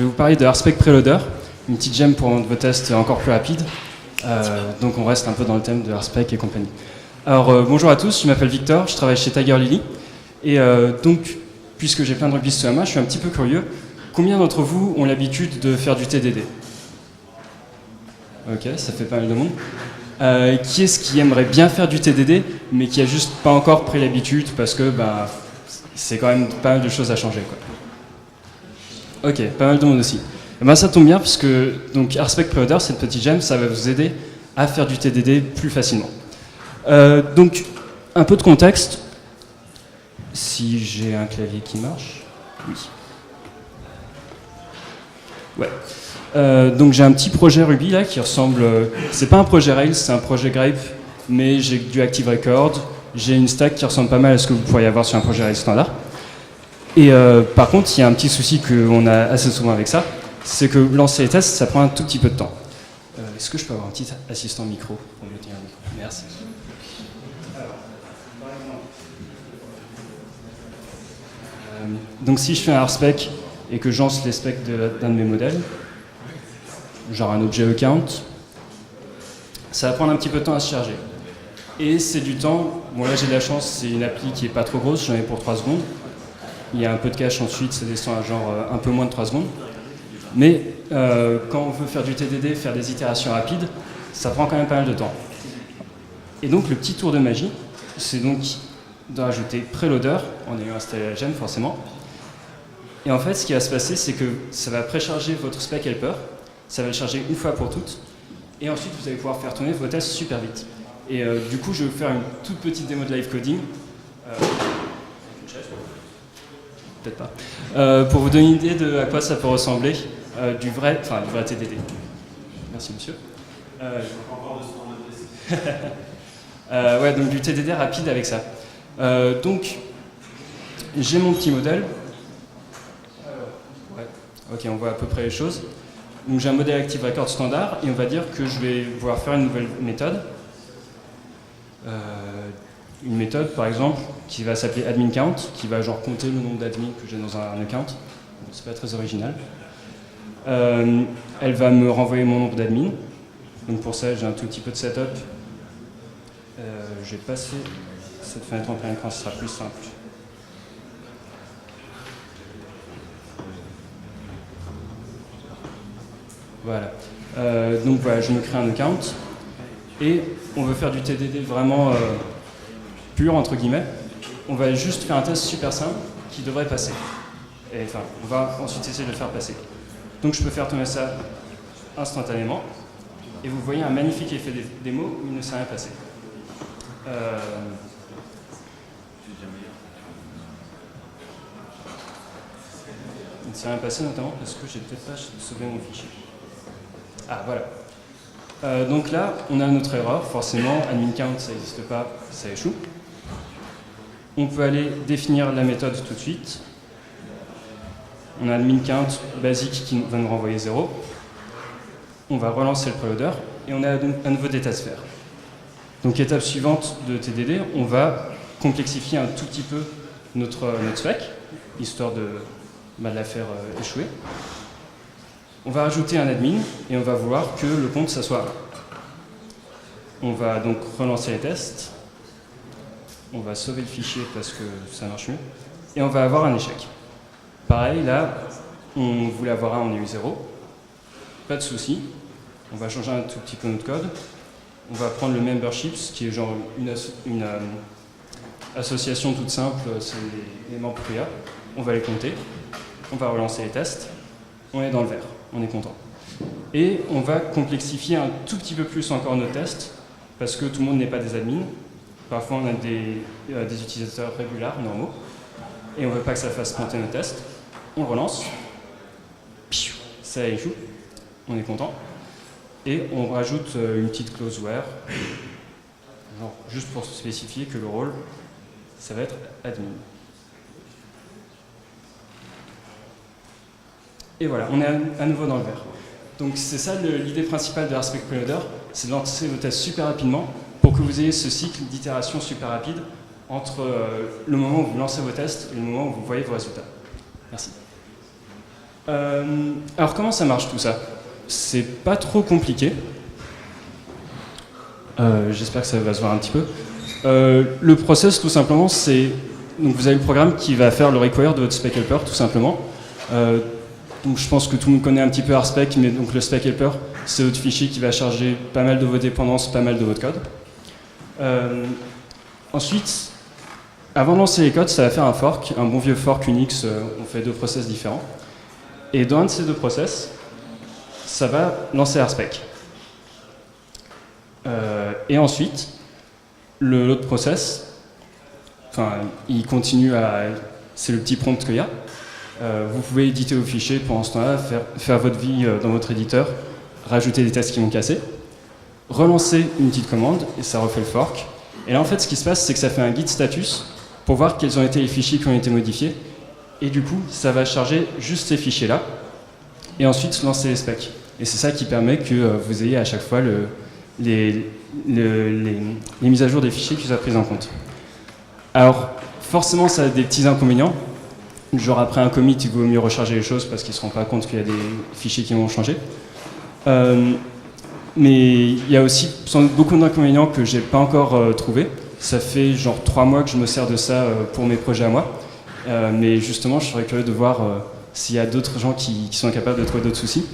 vais vous parler de RSpec Preloader, une petite gemme pour rendre vos tests encore plus rapides. Donc on reste un peu dans le thème de RSpec et compagnie. Alors bonjour à tous, je m'appelle Victor, je travaille chez Tiger Lily. Et donc, puisque j'ai plein de rugby sous la main, je suis un petit peu curieux. Combien d'entre vous ont l'habitude de faire du TDD? Ok, ça fait pas mal de monde. Qui est-ce qui aimerait bien faire du TDD, mais qui a juste pas encore pris l'habitude parce que c'est quand même pas mal de choses à changer, quoi. Ok, pas mal de monde aussi. Et ben ça tombe bien parce que donc RSpec Preloader, cette petite gemme, ça va vous aider à faire du TDD plus facilement. Donc un peu de contexte. Si j'ai un clavier qui marche, oui. Ouais. Donc j'ai un petit projet Ruby là qui ressemble. C'est pas un projet Rails, c'est un projet Grape, mais j'ai du Active Record. J'ai une stack qui ressemble pas mal à ce que vous pourriez avoir sur un projet Rails standard. Et par contre, il y a un petit souci qu'on a assez souvent avec ça, c'est que lancer les tests, ça prend un tout petit peu de temps. Est-ce que je peux avoir un petit assistant micro pour me tenir un micro? Merci. Donc si je fais un RSpec et que je lance les specs d'un de mes modèles, genre un objet account, ça va prendre un petit peu de temps à se charger. Et c'est du temps, bon là j'ai de la chance, c'est une appli qui est pas trop grosse, j'en ai pour 3 secondes. Il y a un peu de cache ensuite, ça descend à genre un peu moins de 3 secondes. Mais quand on veut faire du TDD, faire des itérations rapides, ça prend quand même pas mal de temps. Et donc le petit tour de magie, c'est donc de rajouter Preloader, en ayant installé la gemme forcément. Et en fait, ce qui va se passer, c'est que ça va précharger votre spec helper, ça va le charger une fois pour toutes, et ensuite vous allez pouvoir faire tourner vos tests super vite. Et du coup, je vais vous faire une toute petite démo de live coding. Peut-être pas. Pour vous donner une idée de à quoi ça peut ressembler, du vrai TDD. Merci monsieur. Ouais, donc du TDD rapide avec ça. Donc, j'ai mon petit modèle. Ouais. Ok, on voit à peu près les choses. Donc j'ai un modèle Active Record standard et on va dire que je vais pouvoir faire une nouvelle méthode. Une méthode par exemple qui va s'appeler admin_count, qui va genre compter le nombre d'admins que j'ai dans un account. C'est pas très original. Elle va me renvoyer mon nombre d'admins. Donc pour ça j'ai un tout petit peu de setup. Je vais passer cette fenêtre en plein écran, ce sera plus simple. Voilà. Donc voilà, je me crée un account et on veut faire du TDD vraiment pur, entre guillemets. On va juste faire un test super simple qui devrait passer. Et enfin, on va ensuite essayer de le faire passer. Donc je peux faire tourner ça instantanément et vous voyez un magnifique effet démo où il ne s'est rien passé. Il ne s'est rien passé notamment parce que j'ai peut-être pas sauvé mon fichier. Ah voilà. Donc là, on a notre erreur, forcément, admin_count ça n'existe pas, ça échoue. On peut aller définir la méthode tout de suite. On a admin_count basique qui va nous renvoyer 0. On va relancer le preloader et on a donc un nouveau datasphère. Donc étape suivante de TDD, on va complexifier un tout petit peu notre spec, histoire de la faire échouer. On va ajouter un admin et on va vouloir que le compte ça soit 1. On va donc relancer les tests. On va sauver le fichier parce que ça marche mieux. Et on va avoir un échec. Pareil, là, on voulait avoir 1, on a eu 0. Pas de souci. On va changer un tout petit peu notre code. On va prendre le memberships, qui est genre une association toute simple, c'est les membres PA. On va les compter. On va relancer les tests. On est dans le vert. On est content. Et on va complexifier un tout petit peu plus encore nos tests, parce que tout le monde n'est pas des admins. Parfois, on a des utilisateurs réguliers, normaux, et on ne veut pas que ça fasse planter nos tests. On relance. Ça échoue. On est content. Et on rajoute une petite clause where, genre juste pour spécifier que le rôle, ça va être admin. Et voilà, on est à nouveau dans le vert. Donc c'est ça l'idée principale de RSpec Preloader, c'est de lancer vos tests super rapidement pour que vous ayez ce cycle d'itération super rapide entre le moment où vous lancez vos tests et le moment où vous voyez vos résultats. Merci. Alors comment ça marche tout ça? C'est pas trop compliqué. J'espère que ça va se voir un petit peu. Le process tout simplement c'est... Donc vous avez le programme qui va faire le require de votre spec helper tout simplement. Donc je pense que tout le monde connaît un petit peu RSpec, mais donc le spec helper c'est votre fichier qui va charger pas mal de vos dépendances, pas mal de votre code. Ensuite, avant de lancer les codes, ça va faire un fork, un bon vieux fork Unix, on fait 2 process différents. Et dans un de ces 2 process, ça va lancer RSpec. Et ensuite, l'autre process, enfin, il continue à... C'est le petit prompt qu'il y a. Vous pouvez éditer vos fichiers pendant ce temps-là, faire votre vie dans votre éditeur, rajouter des tests qui vont casser, relancer une petite commande, et ça refait le fork. Et là, en fait, ce qui se passe, c'est que ça fait un git status pour voir quels ont été les fichiers qui ont été modifiés. Et du coup, ça va charger juste ces fichiers-là, et ensuite lancer les specs. Et c'est ça qui permet que vous ayez à chaque fois les mises à jour des fichiers qui soient prises en compte. Alors, forcément, ça a des petits inconvénients. Genre, après un commit, il vaut mieux recharger les choses parce qu'ils ne se rendent pas compte qu'il y a des fichiers qui vont changer. Mais il y a aussi sans doute beaucoup d'inconvénients que je n'ai pas encore trouvés. Ça fait genre 3 mois que je me sers de ça pour mes projets à moi. Mais justement, je serais curieux de voir s'il y a d'autres gens qui sont capables de trouver d'autres soucis.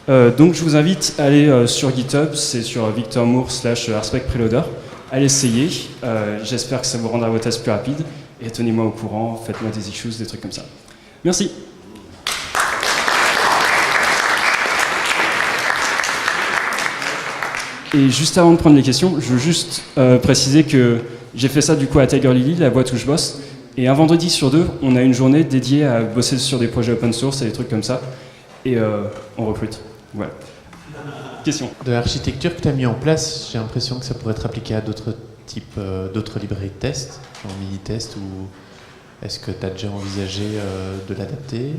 Donc je vous invite à aller sur GitHub, c'est sur Victor Moore /RSpec Preloader, à l'essayer. J'espère que ça vous rendra vos tests plus rapides. Et tenez-moi au courant, faites-moi des issues, des trucs comme ça. Merci. Et juste avant de prendre les questions, je veux juste préciser que j'ai fait ça du coup à Tiger Lily, la boîte où je bosse. Et un vendredi sur 2, on a une journée dédiée à bosser sur des projets open source et des trucs comme ça. Et on recrute. Voilà. Question. De l'architecture que tu as mis en place, j'ai l'impression que ça pourrait être appliqué à d'autres types, d'autres librairies de tests, genre mini-test, ou est-ce que tu as déjà envisagé de l'adapter?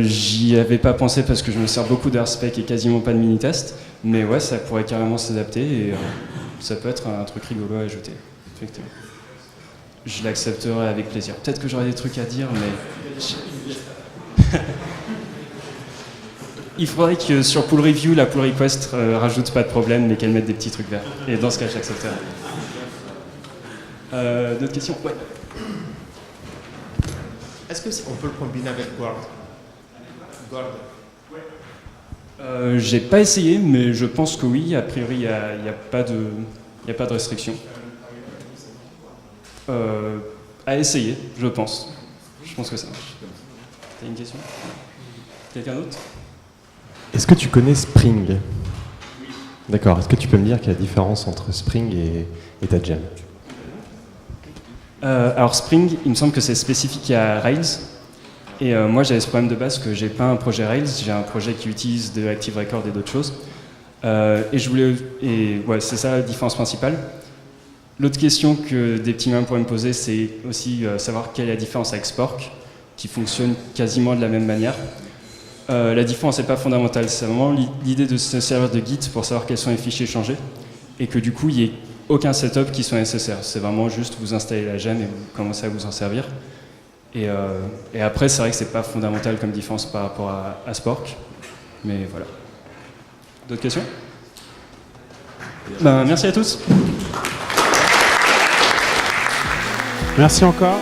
J'y avais pas pensé parce que je me sers beaucoup d'RSpec et quasiment pas de mini-test. Mais ouais, ça pourrait carrément s'adapter et ça peut être un truc rigolo à ajouter. Effectivement. Je l'accepterai avec plaisir. Peut-être que j'aurai des trucs à dire, mais... Il faudrait que sur pull review, la pull request rajoute pas de problème, mais qu'elle mette des petits trucs verts. Et dans ce cas, j'accepterai. D'autres questions? Ouais. Est-ce qu'on peut le combiner avec Guard? J'ai pas essayé, mais je pense que oui. A priori, il n'y a pas de restriction. À essayer, je pense. Je pense que ça marche. T'as une question? Quelqu'un d'autre? Est-ce que tu connais Spring? Oui. D'accord. Est-ce que tu peux me dire quelle est la différence entre Spring et ta gem? Alors Spring, il me semble que c'est spécifique à Rails. Et moi, j'avais ce problème de base que j'ai pas un projet Rails, j'ai un projet qui utilise de Active Record et d'autres choses. Ouais, c'est ça la différence principale. L'autre question que des petits mains pourraient me poser, c'est aussi savoir quelle est la différence avec Spork, qui fonctionne quasiment de la même manière. La différence n'est pas fondamentale, c'est vraiment l'idée de se servir de Git pour savoir quels sont les fichiers changés, et que du coup, il n'y ait aucun setup qui soit nécessaire. C'est vraiment juste vous installez la gem et vous commencez à vous en servir. Et après, c'est vrai que c'est pas fondamental comme différence par rapport à Spork, mais voilà. D'autres questions? Ben, merci à tous. Merci encore.